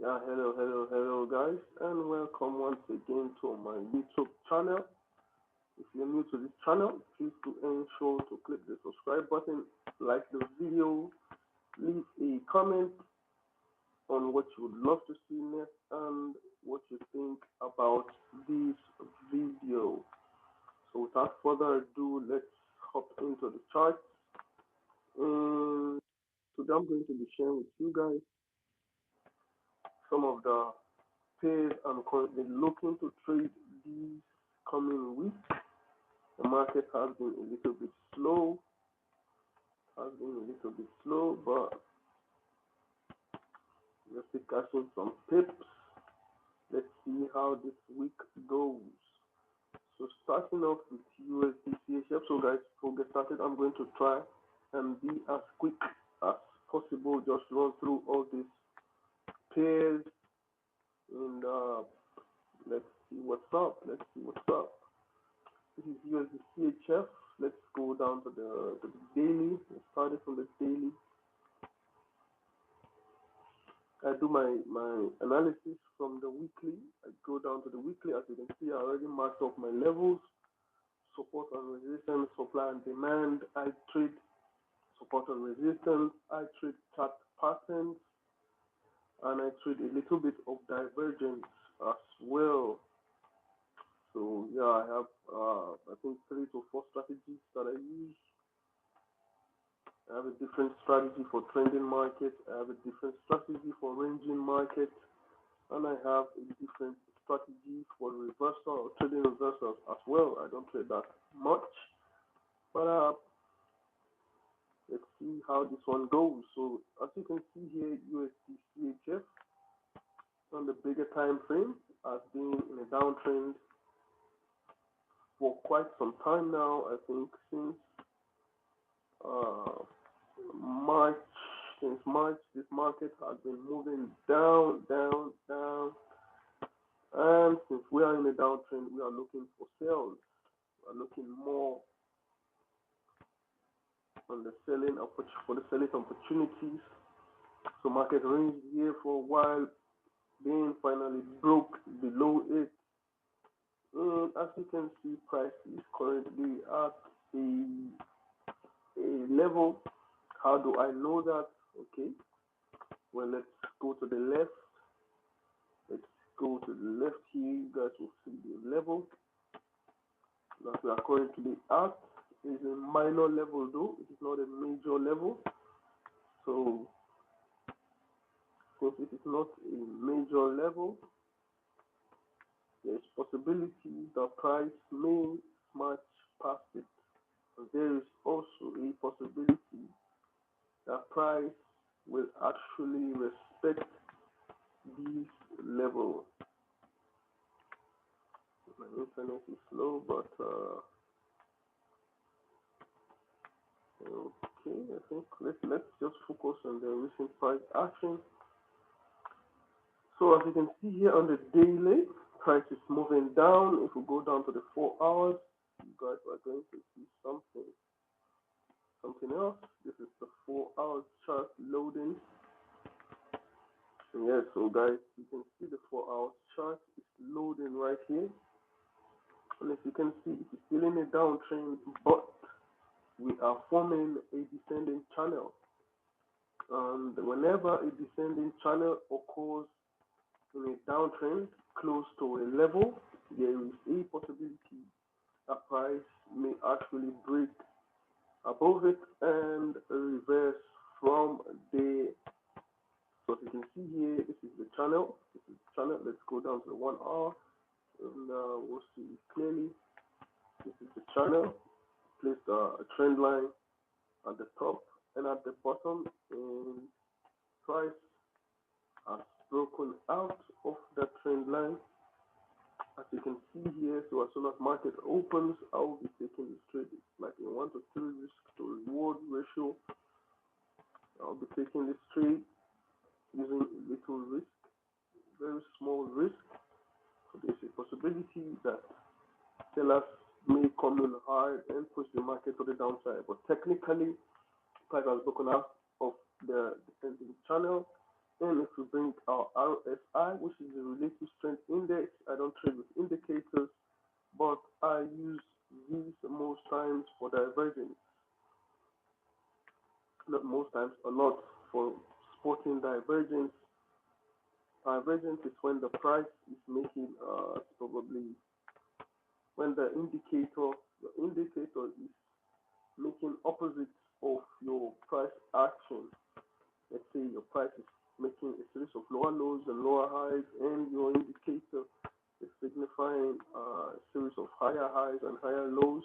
Yeah, hello, guys, and welcome once again to my YouTube channel. If you're new to this channel, please do ensure to click the subscribe button, like the video, leave a comment on what you would love to see next, and what you think about this video. So, without further ado, let's hop into the chart. And today, I'm going to be sharing with you guys some of the pairs I'm currently looking to trade these coming weeks. The market has been a little bit slow, but we're still catching some pips. Let's see how this week goes. So starting off with USD CHF. So guys, before we get started, I'm going to try and be as quick as possible. Just run through all these pairs and let's see what's up. This is USD CHF. Let's go down to the daily. Starting from the daily. I do my analysis from the weekly. I go down to the weekly. As you can see, I already marked up my levels, support and resistance, supply and demand. I trade support and resistance. I trade chart patterns, and I trade a little bit of divergence as well. So yeah, I have I think 3 to 4 strategies that I use. I have a different strategy for trending market. I have a different strategy for ranging market, and I have a different strategy for reversal or trading reversals as well. I don't trade that much, but let's see how this one goes. So as you can see here, USD CHF on the bigger time frame has been in a downtrend for quite some time now. I think since uh, March. Since March, this market has been moving down. And since we are in a downtrend, we are looking for sales. We are looking more on the selling for the selling opportunities. So market range here for a while, then finally broke below it. And as you can see, price is currently at a level. How do I know that? Okay, well, let's go to the left. Let's go to the left here. You guys will see the level that we are currently at. Is a minor level though, it is not a major level. So since it is not a major level, there is possibility the price may smash past it. And there is also a possibility that price will actually respect this level. My internet is slow, but okay, I think let's just focus on the recent price action. So as you can see here on the daily, price is moving down. If we go down to the 4 hours, you guys are going to see something else. This is the 4 hour chart loading. And yeah, so guys, you can see the 4 hour chart is loading right here. And as you can see, it is still in a downtrend, but we are forming a descending channel. And whenever a descending channel occurs in a downtrend close to a level, there is a possibility that price may actually break above it and reverse from there. So as you can see here, this is the channel. Let's go down to the 1 hour and we'll see clearly. This is the channel. Place a trend line at the top and at the bottom, and price has broken out of the trend line, as you can see here. So as soon as market opens, I will be taking this trade. It's like a 1 to 3 risk to reward ratio. I'll be taking this trade using a little risk, very small risk. So there's a possibility that sellers may come in hard and push the market to the downside. But technically, price has broken out of the descending channel. And if we bring bring our RSI, which is the relative strength index. I don't trade with indicators, but I use these most times for divergence. Not most times, a lot for spotting divergence. Divergence is when the price is making probably when the indicator is making opposite of your price action. Let's say your price is making a series of lower lows and lower highs, and your indicator is signifying a series of higher highs and higher lows.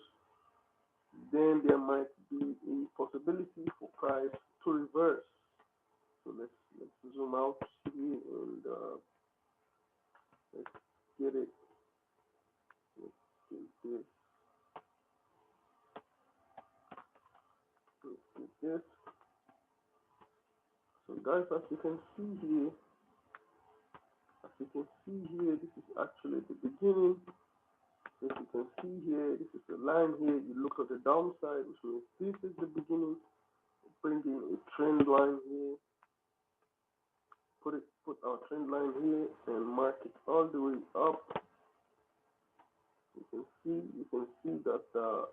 Then there might be a possibility for price to reverse. So let's zoom out here and let's get it. Let's get this. Let's get this. So guys, as you can see here, this is actually the beginning. As you can see here, this is the line here. You look at the downside, which means this is the beginning. Bring in a trend line here. Put our trend line here and mark it all the way up. You can see that the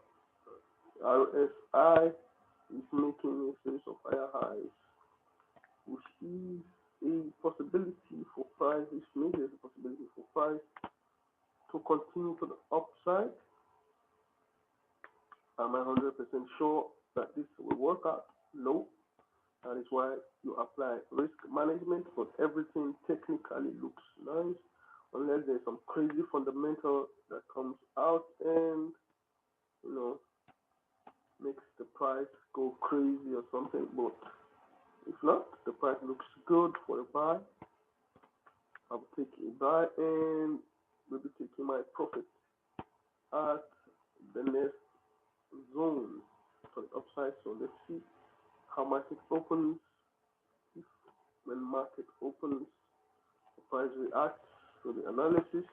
RSI is making a series of higher highs, which is a possibility for price, which means there's a possibility for price to continue to the upside. Am I 100% sure that this will work out? No. That is why you apply risk management, but everything technically looks nice, unless there's some crazy fundamental that comes out and makes the price go crazy or something. But if not, the price looks good for a buy. I'll take a buy and maybe taking my profit at the next zone for the upside. So let's see how market opens. If when market opens, the price reacts to the analysis,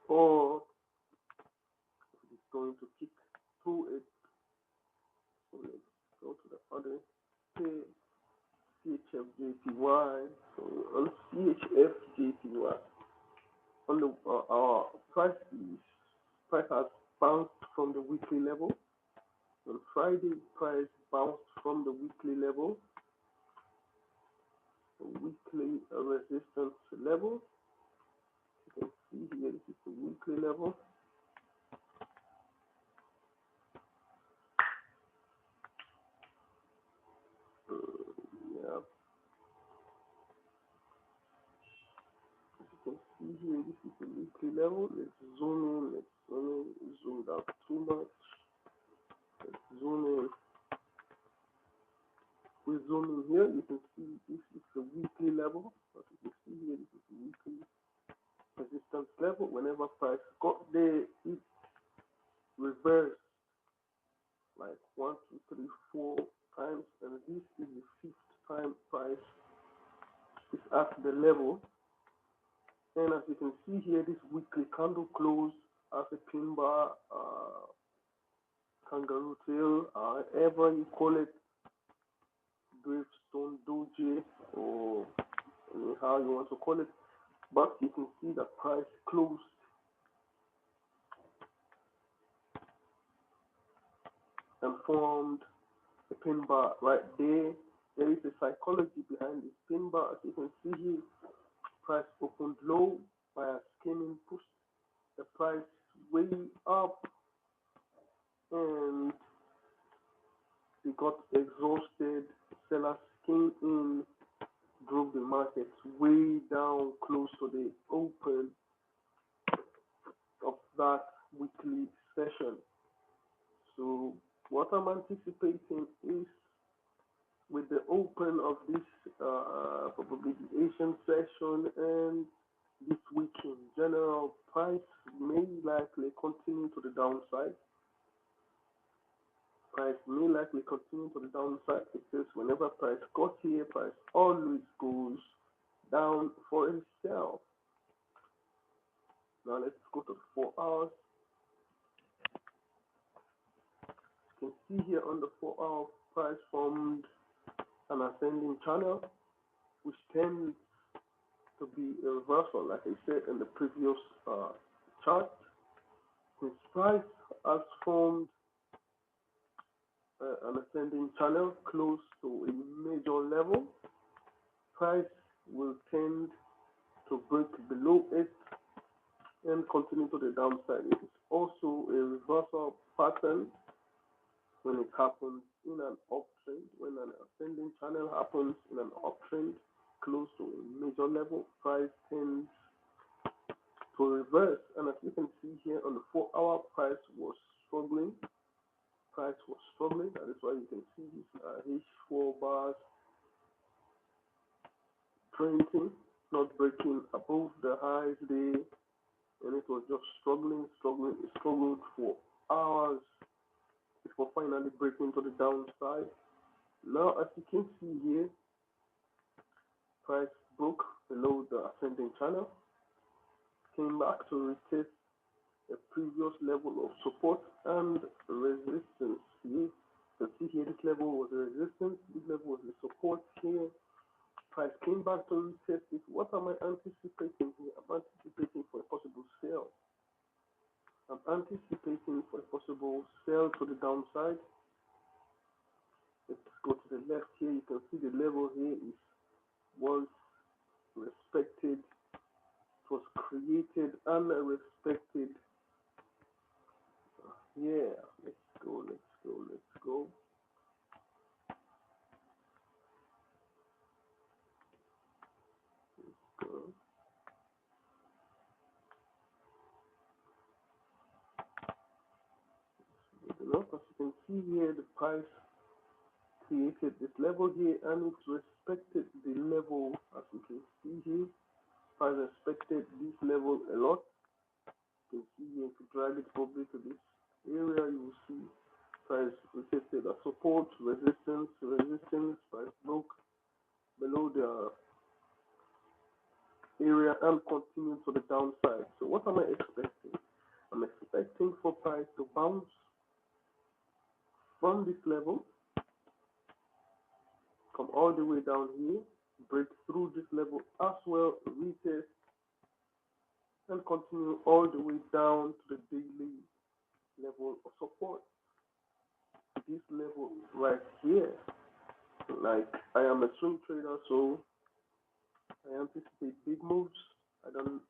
or if it's going to kick through it. So let's go to the other page. CHFJPY. So on CHFJPY, on the our price has bounced from the weekly level. On Friday, price bounced from the weekly level, the weekly resistance level. You can see here, this is the weekly level. Yeah. As you can see here, this is the weekly level. Let's zoom in. Zoomed out too much. Let's zoom in. We zoom in here. You can see this is the weekly level. As you can see here, this is the weekly resistance level. Whenever price got there, it reversed like 1, 2, 3, 4 times, and this is the 5th time price is at the level. And as you can see here, this weekly candle closed as a pin bar, kangaroo tail, however you call it, gravestone doji, or how you want to call it. But you can see that price closed and formed a pin bar right there. There is a psychology behind this pin bar. As you can see here, price opened low by a skimming push the price way up, and they got exhausted. Sellers came in, drove the market way down close to the open of that weekly session. So what I'm anticipating is, with the open of this probably the Asian session and this week in general, price may likely continue to the downside. Price may likely continue to the downside, because whenever price got here, price always goes down for itself. Now let's go to 4 hours. You can see here on the 4 hour, price formed an ascending channel. which tends to be a reversal, like I said in the previous chart. Since price has formed an ascending channel close to a major level, price will tend to break below it and continue to the downside. It is also a reversal pattern when it happens in an uptrend. When an ascending channel happens in an uptrend close to a major level, price tends to reverse. And as you can see here on the 4-hour, price was struggling. Price was struggling. That is why you can see these H4 bars printing, not breaking above the highs there, and it was just struggling. It struggled for hours before finally breaking to the downside. Now, as you can see here, price broke below the ascending channel, came back to retest a previous level of support and resistance here. You can see here, this level was the resistance, this level was the support here. Price came back to retest it. What am I anticipating here? I'm anticipating for a possible sell. I'm anticipating for a possible sell to the downside. Let's go to the left here. You can see the level here was respected. It was created and respected. Yeah, let's go. As you can see here, the price created this level here and it respected the level. As you can see here, price respected this level a lot. You can see here, if you drag it probably to this area, you will see price retested a support, resistance, price broke below the area and continued to the downside. So what am I expecting? I'm expecting for price to bounce from this level, come all the way down here, break through this level as well, retest, and continue all the way down to the daily level of support. This level right here, like I am a swing trader, so I anticipate big moves. I don't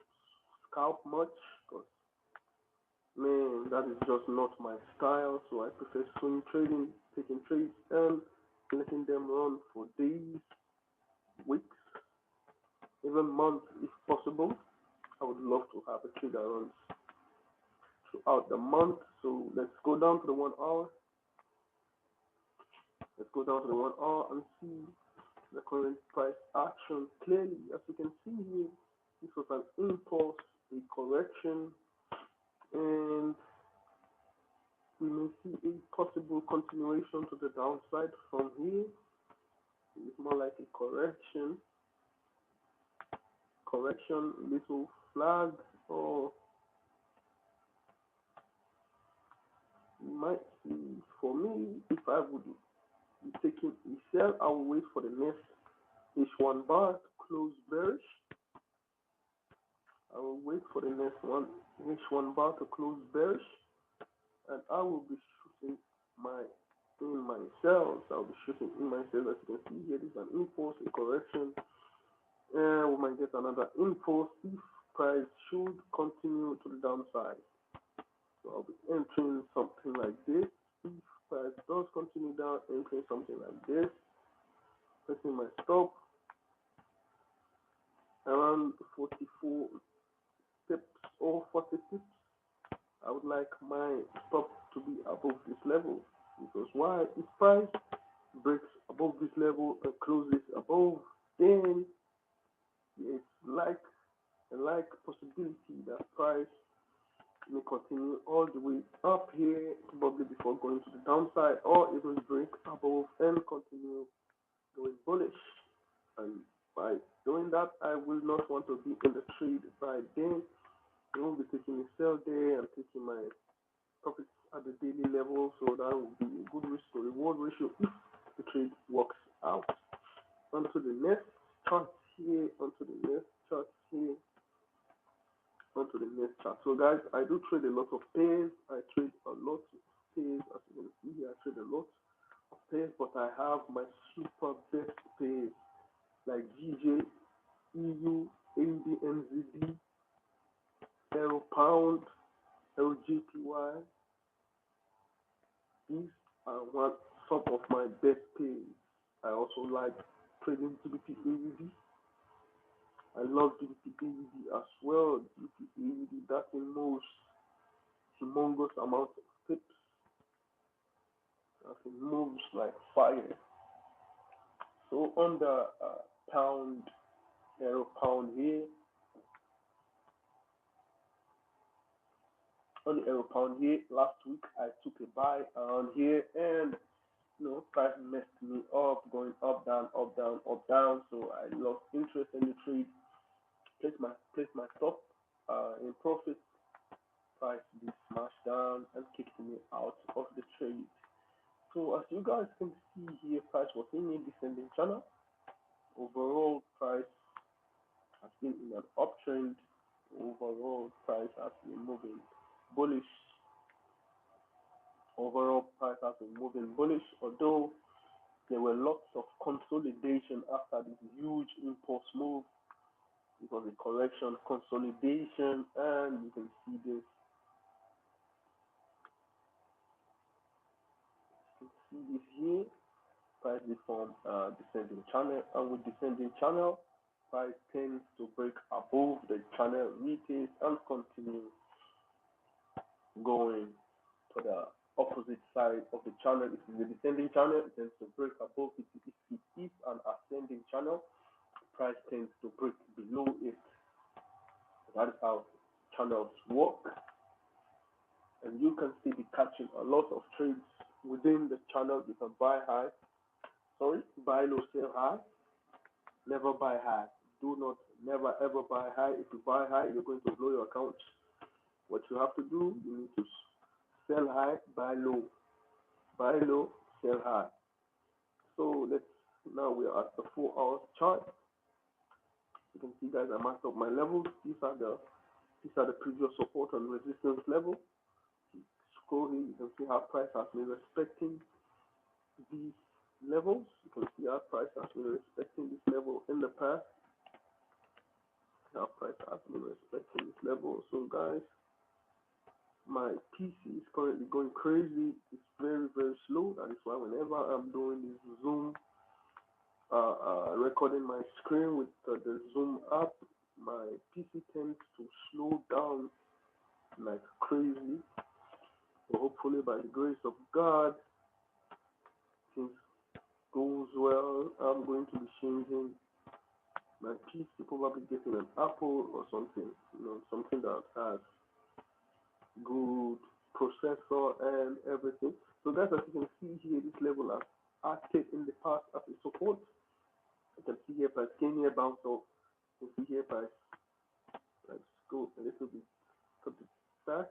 scalp much because, man, that is just not my style. So I prefer swing trading, taking trades and letting them run for days, weeks, even months if possible. I would love to have a trade that runs throughout the month. So let's go down to the 1 hour. Let's go down to the 1 hour and see the current price action clearly. As you can see here, this was an impulse, a correction, and we may see a possible continuation to the downside from here. It's more like a correction, little flag, or you might see, for me, if I would be taking a sell, I will wait for the next H1 bar to close bearish. I will wait for the next one H1 bar to close bearish, and I will be shooting in my cells. I'll be shooting in my cells. As you can see here, this is an impulse, a correction, and we might get another impulse if price should continue to the downside. So I'll be entering something like this. If price does continue down, entering something like this, pressing my stop around 44 pips or 40 pips. I would like my stop to be above this level, because why? If price breaks above this level and closes above, then it's like a possibility that price may continue all the way up here, probably before going to the downside, or even break above and continue going bullish. And by doing that, I will not want to be in the trade by then. I will be taking a sell there and taking my profits at the daily level, so that will be a good risk to reward ratio if the trade works out. On to the next chart here, onto the next chart here, onto the next chart. So guys, I do trade a lot of pairs. I trade a lot of pairs. As you can see here, I trade a lot of pairs, but I have my super best pairs like GJ, EU, AUD, NZD, Euro Pound, LGPY. These are one some of my best pairs. I also like trading GBP AUD. I love GBP AUD as well. GBP AUD, that's the most humongous amount of pips. It moves like fire. So on the pound, euro pound here, on the euro pound here, last week I took a buy around here, and price messed me up, going up, down, up, down, up, down. So I lost interest in the trade. Place my stop in profit. Price did smash down and kicked me out of the trade. So as you guys can see here, price was in a descending channel. Overall, price has been in an uptrend. Overall, price has been moving bullish. Overall, price has been moving bullish, although there were lots of consolidation after this huge impulse move. It was a correction, consolidation, and you can see this. You can see this here. Price is from descending channel, and with descending channel, price tends to break above the channel retest and continue going to the opposite side of the channel. If it's a descending channel, it tends to break above it. If it is an ascending channel, price tends to break below it. That is how channels work. And you can still be catching a lot of trades within the channel. You can buy low, sell high. Never buy high. Do not, never ever buy high. If you buy high, you're going to blow your account. What you have to do, you need to sell high, buy low. Buy low, sell high. So now we are at the 4 hour chart. You can see, guys, I marked up my levels. These are the previous support and resistance level. Scroll here, you can see how price has been respecting these levels. You can see how price has been respecting this level in the past. How price has been respecting this level. So guys, my PC is currently going crazy. It's very, very slow. That is why whenever I'm doing this Zoom, recording my screen with the Zoom app, my PC tends to slow down like crazy. So hopefully, by the grace of God, things goes well. I'm going to be changing my PC, probably getting an Apple or something, something that has good processor and everything. So guys, as you can see here, this level has acted in the past as a support. You can see here price came here, bounced off. You can see here price, let's go a little bit to the back.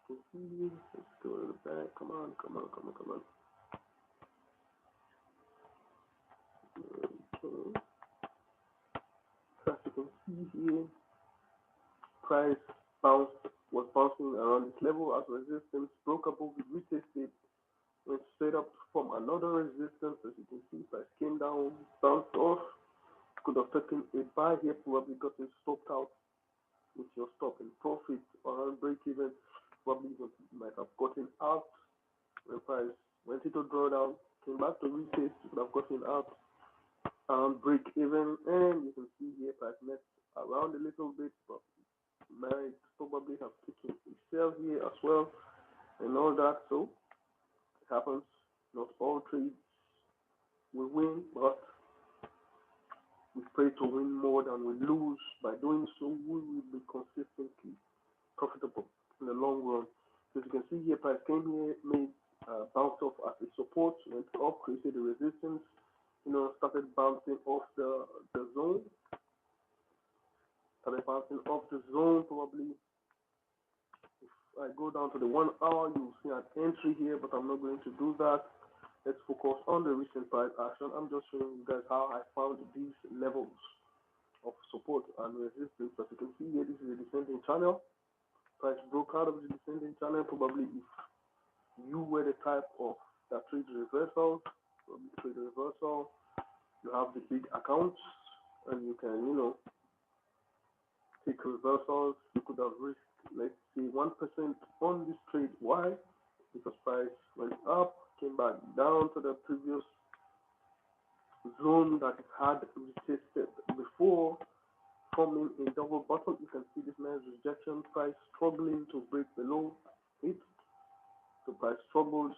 You can see, let's go to the back. Come on. Okay. As you can see here, price was bouncing around this level as resistance, broke above it, retested, went straight up from another resistance. As you can see, price came down, bounced off. Could have taken a buy here, probably gotten stopped out with your stop in profit or on break even. Probably you might have gotten out when price went into drawdown, came back to retest, you could have gotten out around break even, and you can see here price messed around a little bit, but might probably have taken a sell here as well and all that. So it happens. Not all trades we win, but we pray to win more than we lose. By doing so, we will be consistently profitable in the long run. So as you can see here, price came here, made bounce off as a support, went up, created a resistance, started bouncing off the zone. Started bouncing off the zone. Probably if I go down to the 1 hour, you'll see an entry here, but I'm not going to do that. let's focus on the recent price action. I'm just showing you guys how I found these levels of support and resistance. As you can see here, this is a descending channel. Price broke out of the descending channel. Probably if you were the type of that trade reversals, trade reversal, you have the big accounts and you can, take reversals. You could have risked, let's say, 1% on this trade. Why? Because price went up, came back down to the previous zone that it had resisted before, forming a double bottom. You can see this nice rejection, price struggling to break below it. The price struggled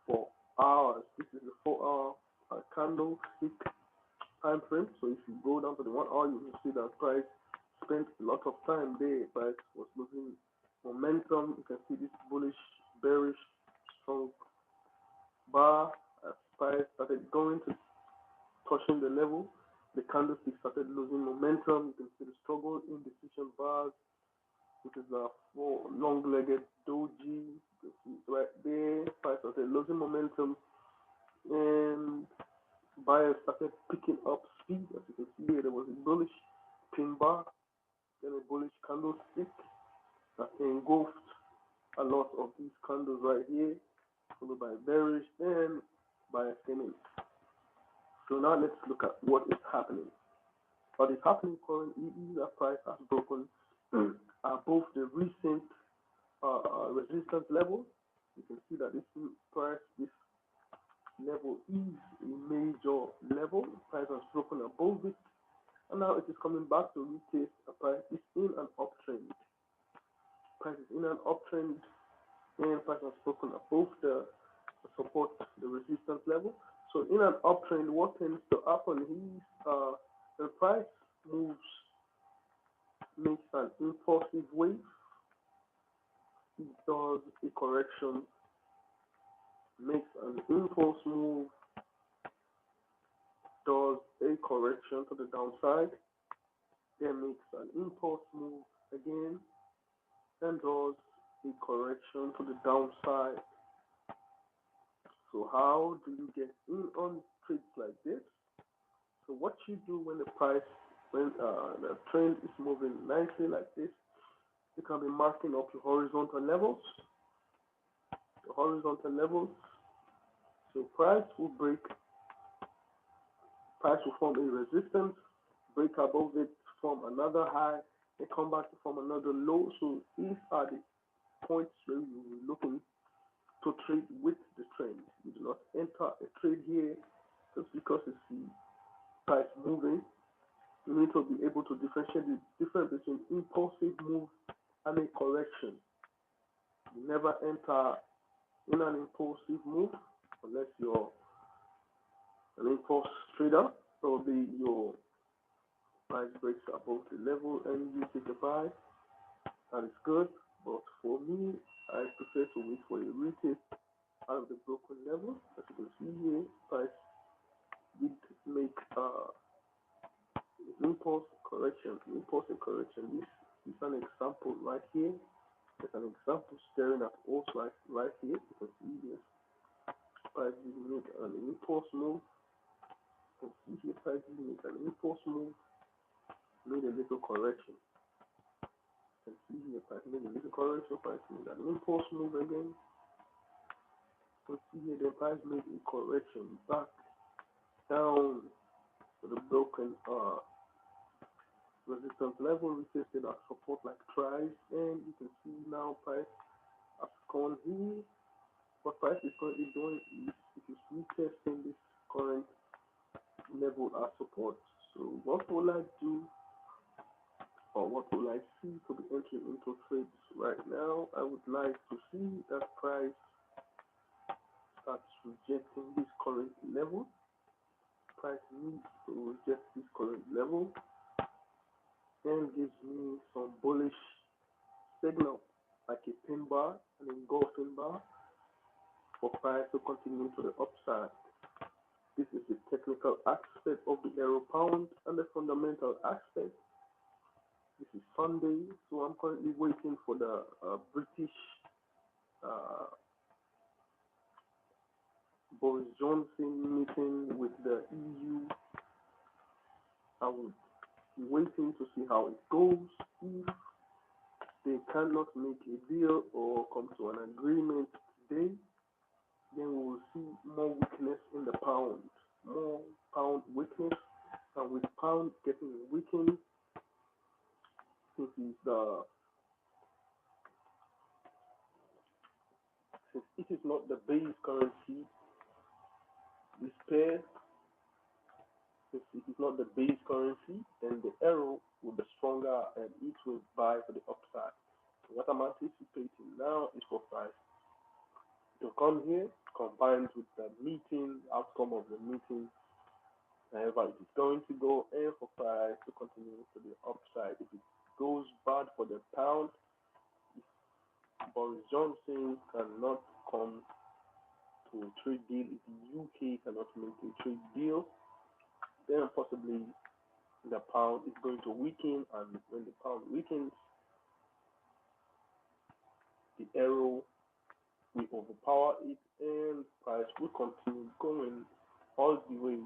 for hours. This is a 4-hour candlestick time frame. So if you go down to the 1 hour, you will see that price spent a lot of time there. Price was losing momentum. You can see this bullish, bearish, strong bar as price started going to touching the level. The candlestick started losing momentum. You can see the struggle indecision bars, which is a long-legged doji. You can see it right there. Price started losing momentum, and buyers started picking up speed. As you can see here, there was a bullish pin bar, then a bullish candlestick that engulfed a lot of these candles right here, followed by bearish, then buyers came in. So now let's look at what is happening. What is happening currently is that price has broken above the recent resistance level. You can see that this level is a major level. Price has broken above it, and now it is coming back to retest. The price is in an uptrend. Price is in an uptrend, and price has broken above the support, the resistance level. So in an uptrend, what tends to happen is the price makes an impulsive wave. It does a correction, makes an impulse move, does a correction to the downside, then makes an impulse move again, and does a correction to the downside. So how do you get in on trades like this? So what you do when the trend is moving nicely like this, you can be marking up your horizontal levels. The horizontal levels. So price will form a resistance, break above it, form another high, and come back to form another low. So these are the points where you're looking to trade with the trend. You do not enter a trade here just because it's the price moving. You need to be able to differentiate the difference between impulsive move and a correction. You never enter in an impulsive move unless you're an impulse trader. Probably your price breaks above the level and you take a buy. That is good, but for me, I prefer to wait for a retest out of the broken level. As you can see here, price did make impulse correction. This is an example right here. There's an example staring at us right here. You can see this. Price did make an impulse move. You can see here, price did make an impulse move. Made a little correction. You can see here, price made a little correction. Price made an impulse move again. You can see here, the price made a correction back down to the broken resistance level, resisted at support like twice, and you can see now price has gone here. What price is currently doing is it is retesting this current level as support. So what will I do, or what will I see to be entering into trades right now? I would like to see that price starts rejecting this current level. Price needs to reject this current level and gives me some bullish signal like a pin bar, an engulfing bar, for price to continue to the upside. This is the technical aspect of the euro pound, and the fundamental aspect. This is Sunday, so I'm currently waiting for the British Boris Johnson meeting with the EU. I would be waiting to see how it goes. If they cannot make a deal or come to an agreement today, then we will see more weakness in the pound, more pound weakness, and with pound getting weakened, since it's the since it is not the base currency, this pair, since it is not the base currency, then the euro will be stronger and it will buy for the upside. So what I'm anticipating now is for price to come here, combined with the meeting, outcome of the meeting, however it is going to go, and for price to continue to the upside. If it goes bad for the pound, if Boris Johnson cannot come to a trade deal, if the UK cannot make a trade deal, then possibly the pound is going to weaken, and when the pound weakens, the euro will overpower it, and price will continue going all the way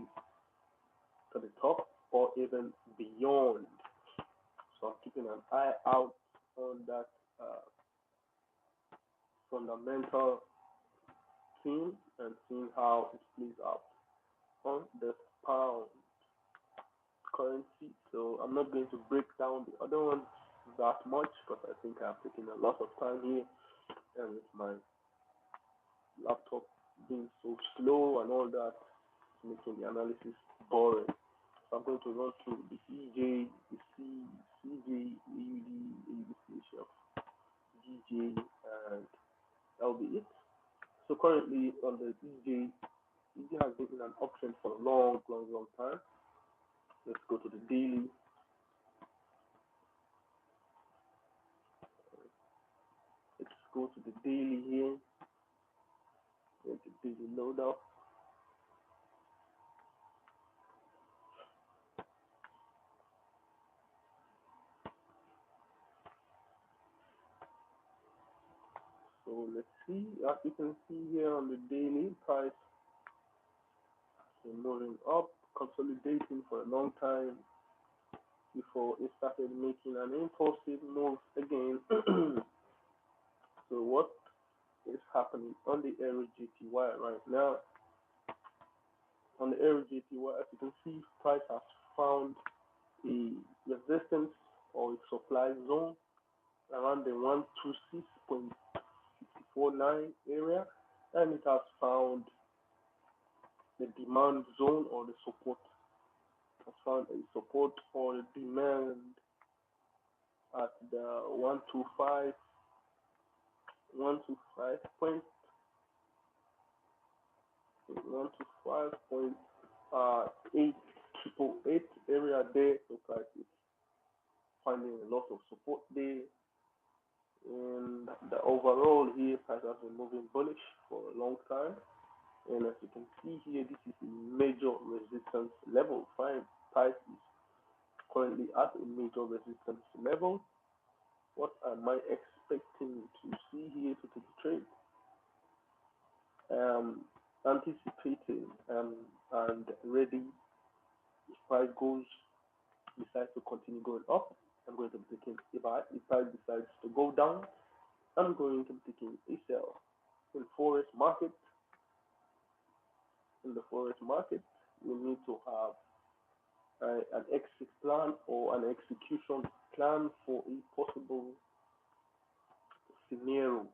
to the top or even beyond. So I'm keeping an eye out on that fundamental theme and seeing how it plays out on the pound currency. So I'm not going to break down the other ones that much because I think I've taken a lot of time here, and with my laptop being so slow and all that, it's making the analysis boring. So I'm going to run through the EJ, the CJ, AUD, AUD shelf, GJ, and that'll be it. So currently on the EJ, EJ has been in an option for a long time. Let's go to the daily. Let's go to the daily here. Let the daily load up. So let's see. As you can see here on the daily, price been moving up, consolidating for a long time before it started making an impulsive move again. So what is happening on the Euro JPY right now? On the Euro JPY, as you can see, price has found a resistance or a supply zone around the 126.49 area, and it has found the demand zone or the support. Has found a support or a demand at the 125 point 888 area there. So price is finding a lot of support there. And the overall here, price has been moving bullish for a long time. And as you can see here, this is a major resistance level. Price is currently at a major resistance level. What am I expecting to see here to take a trade? Anticipating and ready. If price decides to continue going up, I'm going to be taking a buy. If price decides to go down, I'm going to be taking a sell. In forex market, in the forex market, we need to have an exit plan or an execution plan for a possible scenario,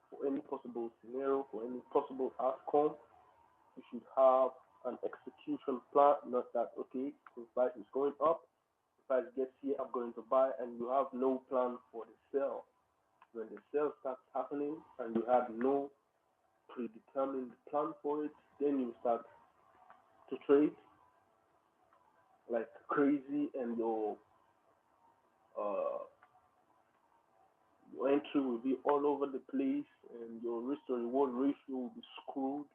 for any possible scenario, for any possible outcome. You should have an execution plan, not that, okay, the price is going up, the price gets here, I'm going to buy, and you have no plan for the sell. When the sell starts happening and you have no predetermined plan for it, then you start to trade like crazy, and uh, your entry will be all over the place, and your risk to reward ratio will be screwed,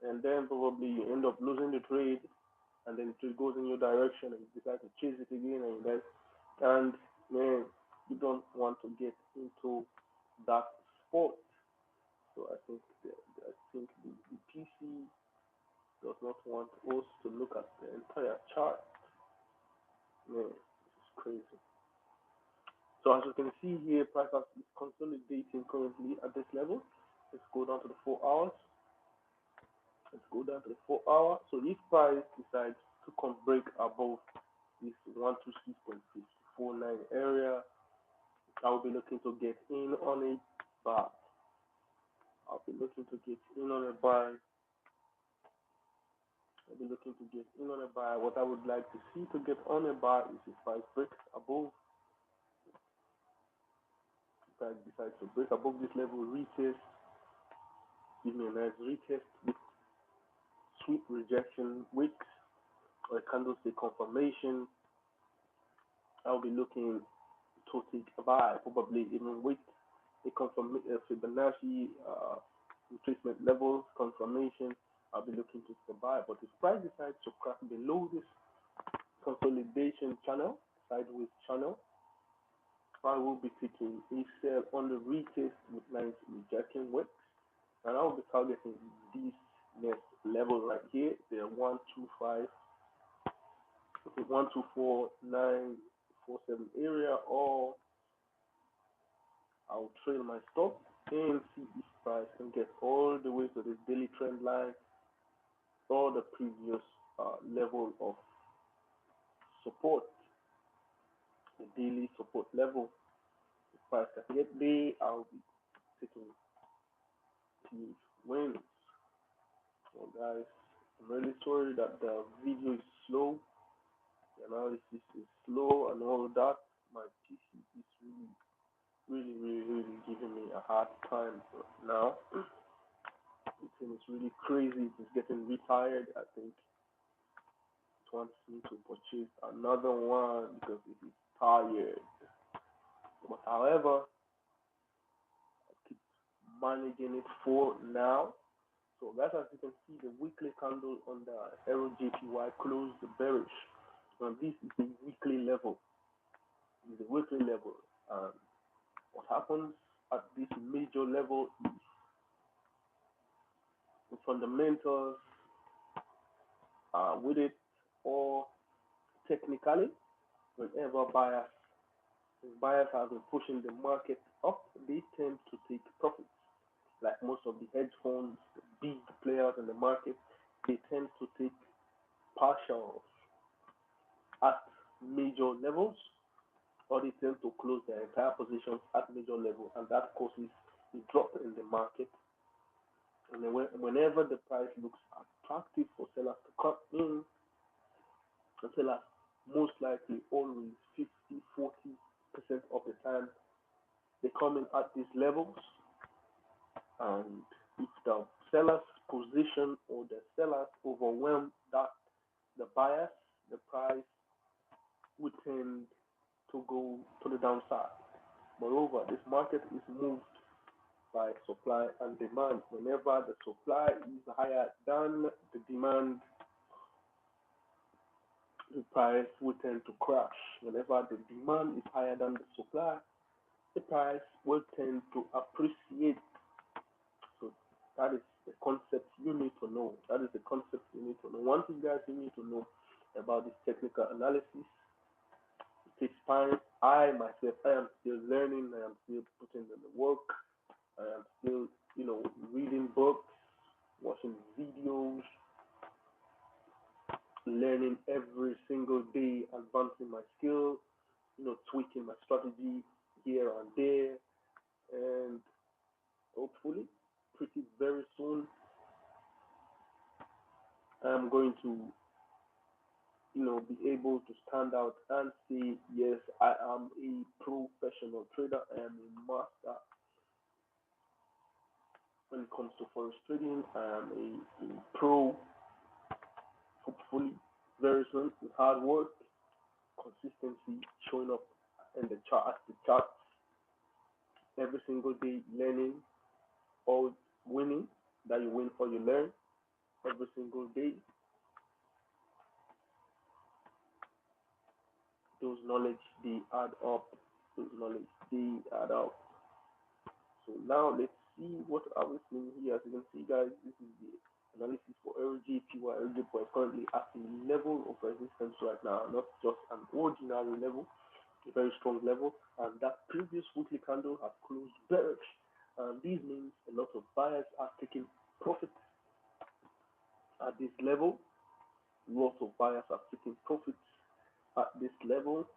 and then probably you end up losing the trade, and then it goes in your direction, and you decide to chase it again, and man, you don't want to get into that sport. So I think the PC does not want us to look at the entire chart. Man, this is crazy. So as you can see here, price action is consolidating currently at this level. Let's go down to the 4 hours. Let's go down to the 4 hour. So if price decides to come break above this 126.649 area, I'll be looking to get in on a buy. I'll be looking to get in on a buy. I'll be looking to get in on a buy. What I would like to see to get on a buy is if price breaks above, if price decides to break above this level, retest, give me a nice retest with sweep rejection wicks or a candlestick confirmation. I'll be looking to take a buy, probably even with a Fibonacci retracement levels confirmation. I'll be looking to take a buy. But if price decides to crack below this consolidation channel, sideways channel, I will be taking a sell on the retest with nice rejection wicks, and I'll be targeting this next level right here, the 124.947 area, or I'll trail my stop and see if price can get all the way to the daily trend line or the previous level of support, the daily support level. If price can get there, I'll be taking huge wins. So guys, I'm really sorry that the video is slow, the analysis is slow and all that. My PC is really giving me a hard time now. It's really crazy. It's getting retired. I think it wants me to purchase another one because it is tired. But however, I keep managing it for now. So guys, as you can see, the weekly candle on the Euro JPY closed bearish. And this is the weekly level. This is the weekly level. And what happens at this major level is the fundamentals with it, or technically, whenever buyers have been pushing the market up, they tend to take profits. Like most of the hedge funds, the big players in the market, they tend to take partials at major levels, or they tend to close their entire positions at major level, and that causes a drop in the market. And then whenever the price looks attractive for sellers to come in, the sellers most likely always 50-40% of the time they come in at these levels, and if the seller's position or the sellers overwhelm that the buyers, the price would tend to go to the downside. Moreover, this market is moved by supply and demand. Whenever the supply is higher than the demand, the price will tend to crash. Whenever the demand is higher than the supply, the price will tend to appreciate. So that is the concept you need to know. That is the concept you need to know. One thing, guys, you need to know about this technical analysis. It takes time. I myself, I am still learning. I am still putting in the work. I am still, reading books, watching videos, learning every single day, advancing my skills, tweaking my strategy here and there, and hopefully, pretty very soon, I'm going to, be able to stand out and say, yes, I am a professional trader. I am a master when it comes to forex trading. I am a pro, hopefully, very soon, with hard work, consistency, showing up in the charts every single day, learning or winning, that you win or you learn every single day. Those knowledge, they add up. Those knowledge, they add up. So now let's see what are we seeing here? As you can see, guys, this is the analysis for LJPY. LJPY is currently at a level of resistance right now, not just an ordinary level, a very strong level, and that previous weekly candle has closed bearish. And this means a lot of buyers are taking profits at this level. Lots of buyers are taking profits at this level,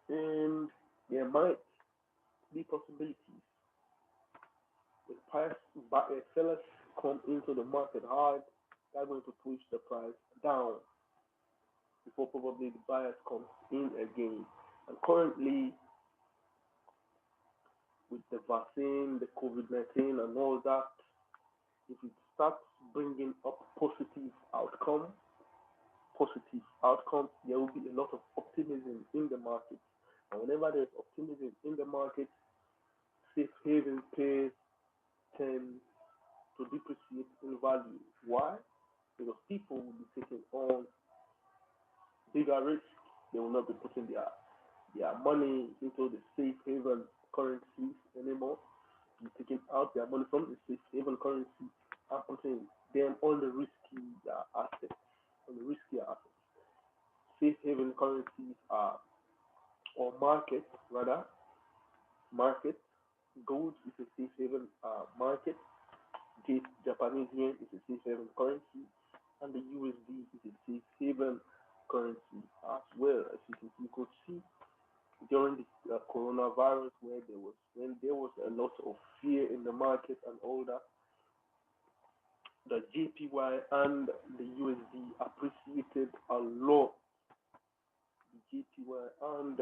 and there might be possibilities if sellers come into the market hard, they're going to push the price down before probably the buyers come in again. And currently, with the vaccine, the COVID-19, and all that, if it starts bringing up positive outcome, there will be a lot of optimism in the market. And whenever there's optimism in the market, safe haven pairs tend to depreciate in value. Why? Because people will be taking on bigger risks. They will not be putting their money into the safe haven currencies anymore. They're taking out their money from the safe haven currency and putting them on the riskier assets. Safe haven currencies are, or markets rather, market. Gold is a safe haven market. Japanese yen is a safe haven currency, and the USD is a safe haven currency as well. As you could see during the coronavirus, when there was a lot of fear in the market and all that, the JPY and the USD appreciated a lot. The JPY and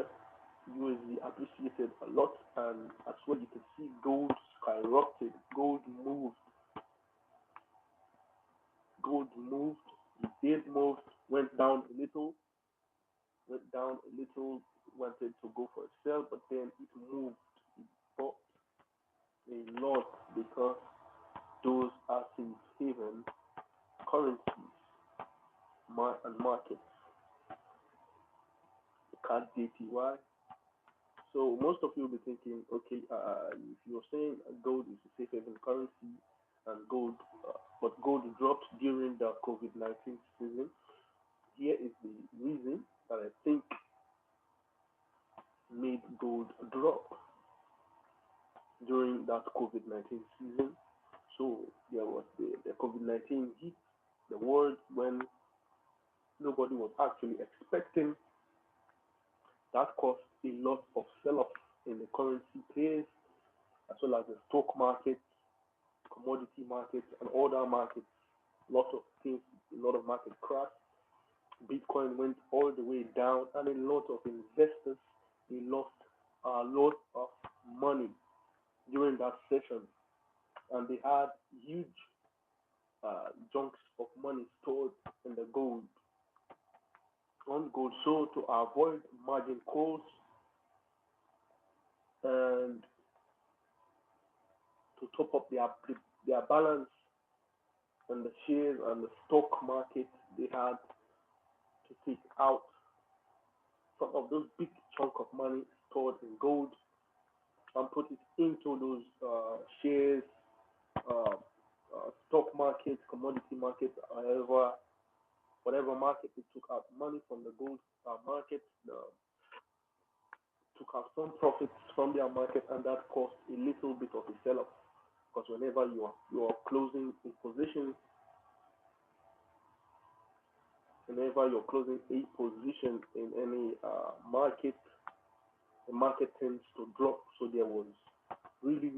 USD appreciated a lot, and as well you can see gold skyrocketed. Gold moved. It did move, went down a little, wanted to go for a sell, but then it moved. It bought a lot because those are safe haven currencies and markets. CAD JPY. So most of you will be thinking, okay, if you're saying gold is a safe haven currency and but gold dropped during the COVID-19 season, here is the reason that I think made gold drop during that COVID-19 season. So there was the COVID-19 hit the world when nobody was actually expecting. That caused a lot of sell-off in the currency pairs, as well as the stock market, commodity markets, and other markets. A lot of market crashed. Bitcoin went all the way down, and a lot of investors, they lost a lot of money during that session, and they had huge chunks of money stored in the gold. So to avoid margin calls and to top up their balance and the shares and the stock market, they had to take out some of those big chunk of money stored in gold and put it into those shares, stock market, commodity market, however, whatever market they took out money from the gold market, took out some profits from their market, and that caused a little bit of a sell-off. Because whenever you are closing a position, in any market, the market tends to drop. So there was really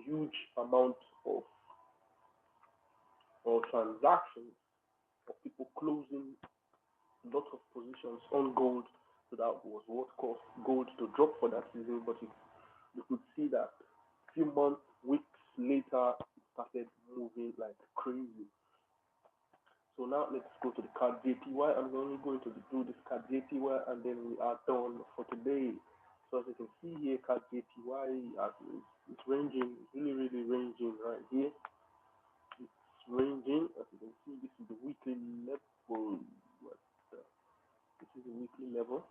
huge amount of transactions of people closing lots of positions on gold. So that was what caused gold to drop for that season. But you could see that a few months, weeks later, it started moving like crazy. So now let's go to the CAD JPY. I'm only going to do this CAD JPY, and then we are done for today. So as you can see here, CAD JPY it's ranging, really ranging right here. It's ranging. As you can see, this is the weekly level. This is the weekly level.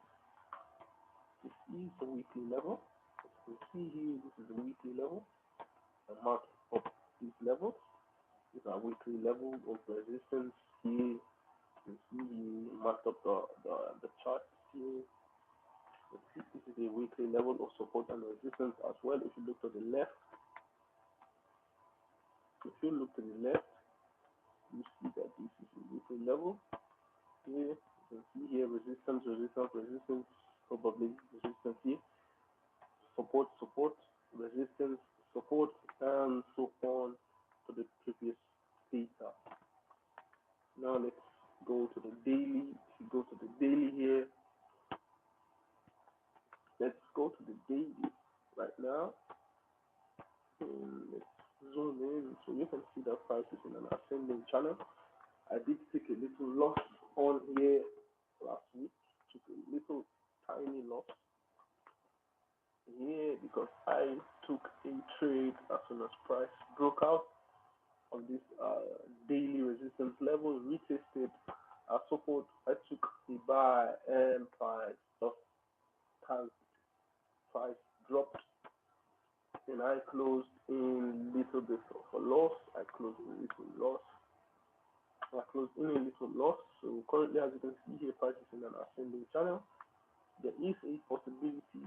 This is the weekly level. As you can see here, this is the weekly level. mark up these levels. These are weekly level of resistance here. You see you marked up the chart here. Let's see, this is a weekly level of support and resistance as well. If you look to the left, you see that this is a weekly level. Here you can see here resistance, probably resistance here, support, resistance, support, and so on to the previous data. Now let's go to the daily. If you go to the daily here, let's go to the daily right now. And let's zoom in so you can see that price is in an ascending channel. I did take a little loss on here last week, took a little tiny loss here because I took a trade as soon as price broke out on this daily resistance level, retested support. I took a buy and price dropped, and I closed in little bit of a loss. I closed in a little loss. So currently, as you can see here, price is in an ascending channel. There is a possibility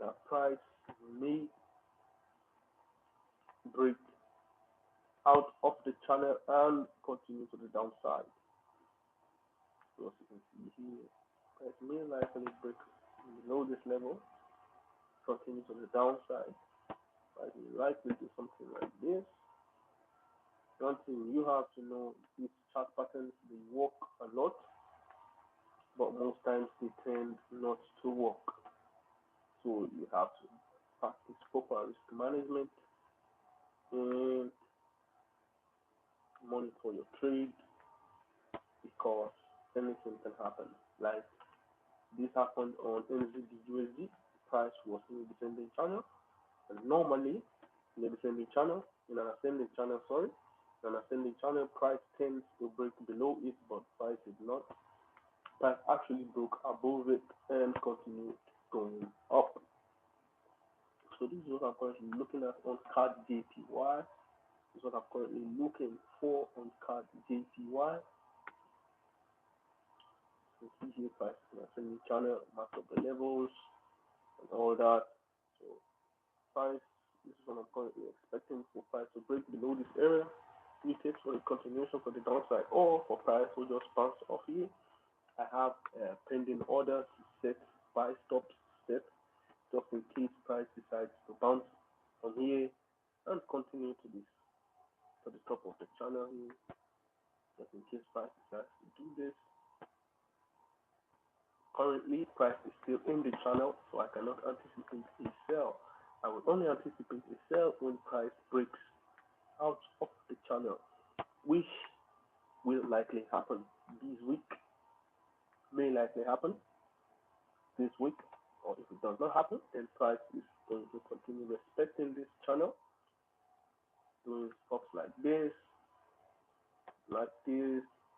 that price may break out of the channel and continue to the downside. So as you can see here, price may likely break below this level, continue to the downside. Price may likely do something like this. One thing you have to know, these chart patterns, they work a lot, but most times they tend not to work. So you have to practice proper risk management and monitor your trade, because anything can happen. Like this happened on NZD/USD. Price was in a descending channel, and normally in a descending channel, in an ascending channel, price tends to break below it, but price did not. Price actually broke above it and continued going up. So this is what I'm currently looking at on CAD JPY. This is what I'm currently looking for on CAD JPY. You see here price in ascending channel, mark up the levels and all that. So price, this is what I'm currently expecting for price to break below this area, retest for a continuation for the downside, or for price to just bounce off here. I have a pending order to set buy stops set, just in case price decides to bounce from here and continue to the top of the channel here, just in case price decides to do this. Currently, price is still in the channel, so I cannot anticipate a sell. I will only anticipate a sell when price breaks out of the channel, which will likely happen this week, may likely happen this week, or if it does not happen, then price is going to continue respecting this channel, doing stuff like this,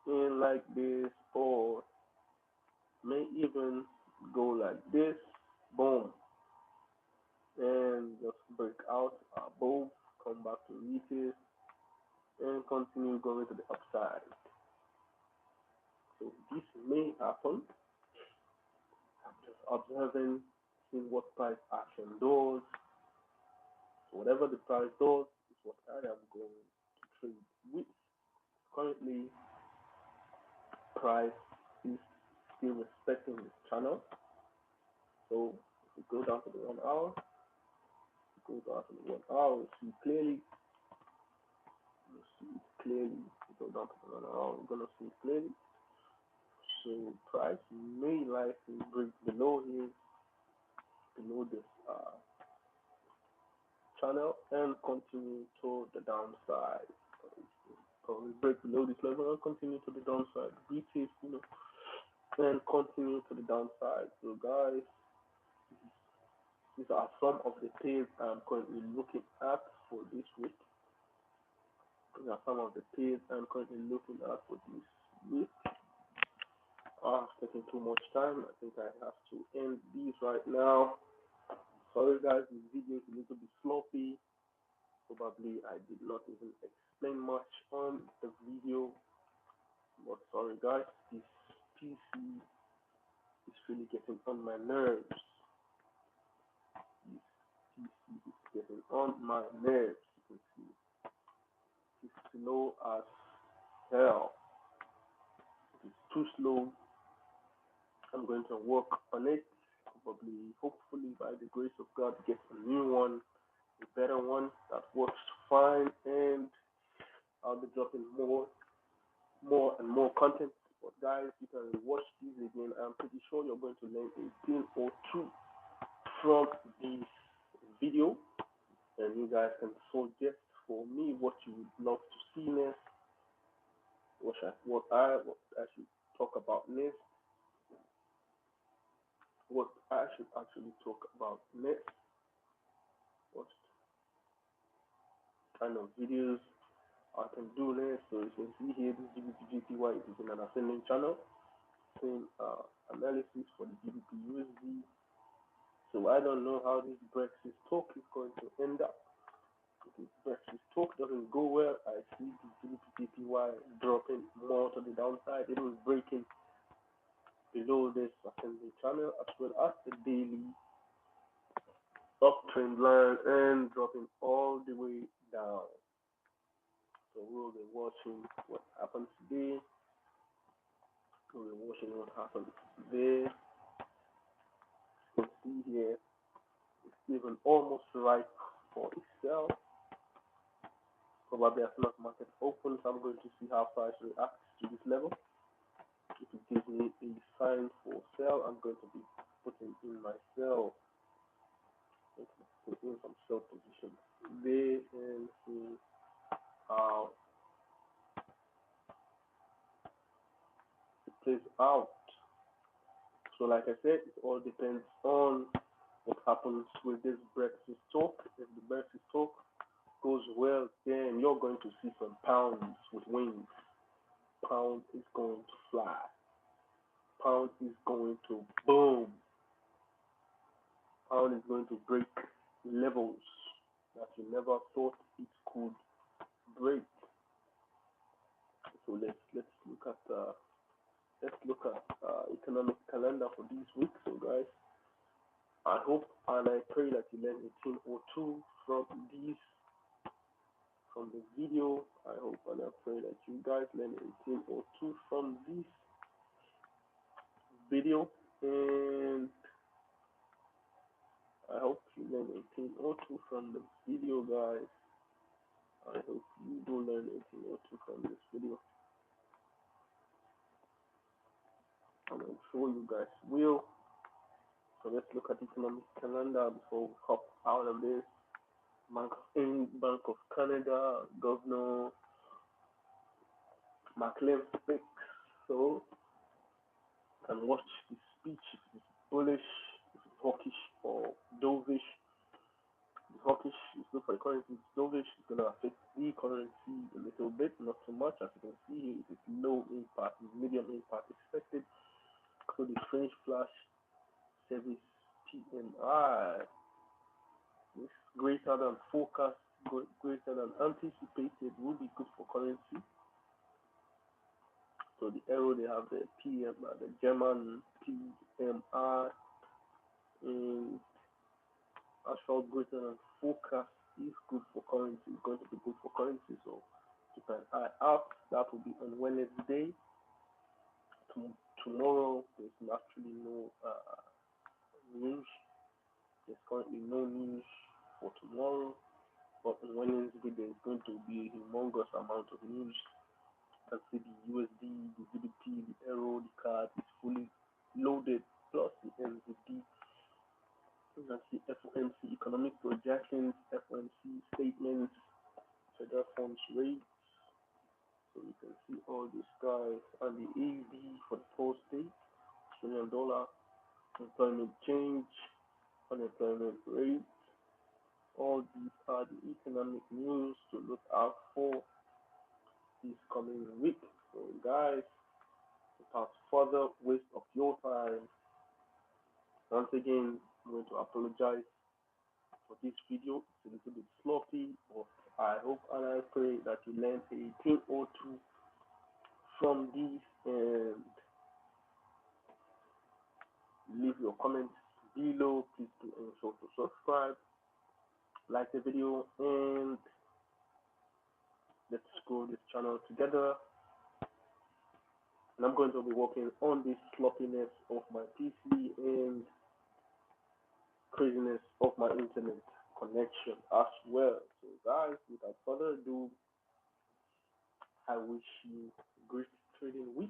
and like this, or may even go like this, boom, and just break out above, come back to retest, and continue going to the upside. So this may happen. I'm just observing, seeing what price action does. So whatever the price does is what I am going to trade with. Currently, price is still respecting this channel. So if we go down to the 1 hour, we see clearly. We go down to the 1 hour, we're gonna see clearly. So price may likely break below here, below this channel, and continue to the downside. Probably break below this level and continue to the downside. Retest, and continue to the downside. So guys, these are some of the pairs I'm currently looking at for this week. These are some of the pairs I'm currently looking at for this week. Taking too much time. I think I have to end these right now. Sorry guys, this video is a little bit sloppy. Probably I did not even explain much on the video, but sorry guys, this PC is really getting on my nerves. This PC is getting on my nerves. You can see it's slow as hell. It's too slow. I'm going to work on it. Probably, hopefully, by the grace of God, get a new one, a better one that works fine, and I'll be dropping more and more content. But guys, you can watch these again. I'm pretty sure you're going to learn a thing or two from this video, and you guys can suggest for me what you would love to see next, what I should talk about next, what I should actually talk about next, what kind of videos I can do next. So you can see here this GBP it is in an ascending channel, same analysis for the GBP USD. So I don't know how this Brexit talk is going to end up. If this Brexit talk doesn't go well, I see the GBP dropping more to the downside. It was breaking below this ascending channel as well as the daily uptrend line and dropping all the way down. So we'll be watching what happens today. We'll be watching what happens today. You can see here it's even almost right for itself. Probably as soon as market opens, I'm going to see how price reacts to this level. If it gives me a sign for sell, I'm going to be putting in my sell. Put in some sell positions there and see how it plays out. So like I said, it all depends on what happens with this Brexit talk. If the Brexit talk goes well, then you're going to see some pounds with wings. Pound is going to fly. Pound is going to boom. Pound is going to break levels that you never thought it could break. So let's look at economic calendar for this week. So guys, I hope and I pray that you learn a thing or two from the video. I hope and I pray that you guys learn a thing or two from this video, and I hope you learn a thing or two from the video, guys. I hope you do learn a thing or two from this video, and I'm sure you guys will. So let's look at economic calendar before we hop out of this. Bank of Canada, Governor Maclean speaks. So you can watch the speech if it's bullish, if it's hawkish or dovish. The hawkish is good for the currency, it's dovish, it's going to affect the currency a little bit, not too much. As you can see here, it is low impact, medium impact expected. So the French flash service PMI is greater than forecast, greater than anticipated, will be good for currency. So the euro, they have the PMI, the German PMI, and actual greater than forecast is good for currency. It's going to be good for currency. So keep an eye out. That will be on Wednesday. Tomorrow, there's actually no news. There's currently no news for tomorrow, but on Wednesday there's going to be a humongous amount of news. You can see the USD, the GBP, the euro, the card is fully loaded, plus the NZD. You can see FOMC economic projections, FOMC statements, federal funds rates. So you can see all these guys, and the AD for the Thursday, Australian dollar, employment change, unemployment rate. All these are the economic news to look out for this coming week. So guys, without further waste of your time, once again, I'm going to apologize for this video. It's a little bit sloppy, but I hope and I pray that you learned a thing or two from this, and leave your comments below. Please do ensure to subscribe, like the video, and let's grow this channel together. And I'm going to be working on this sloppiness of my PC and craziness of my internet connection as well. So guys, without further ado, I wish you great trading week.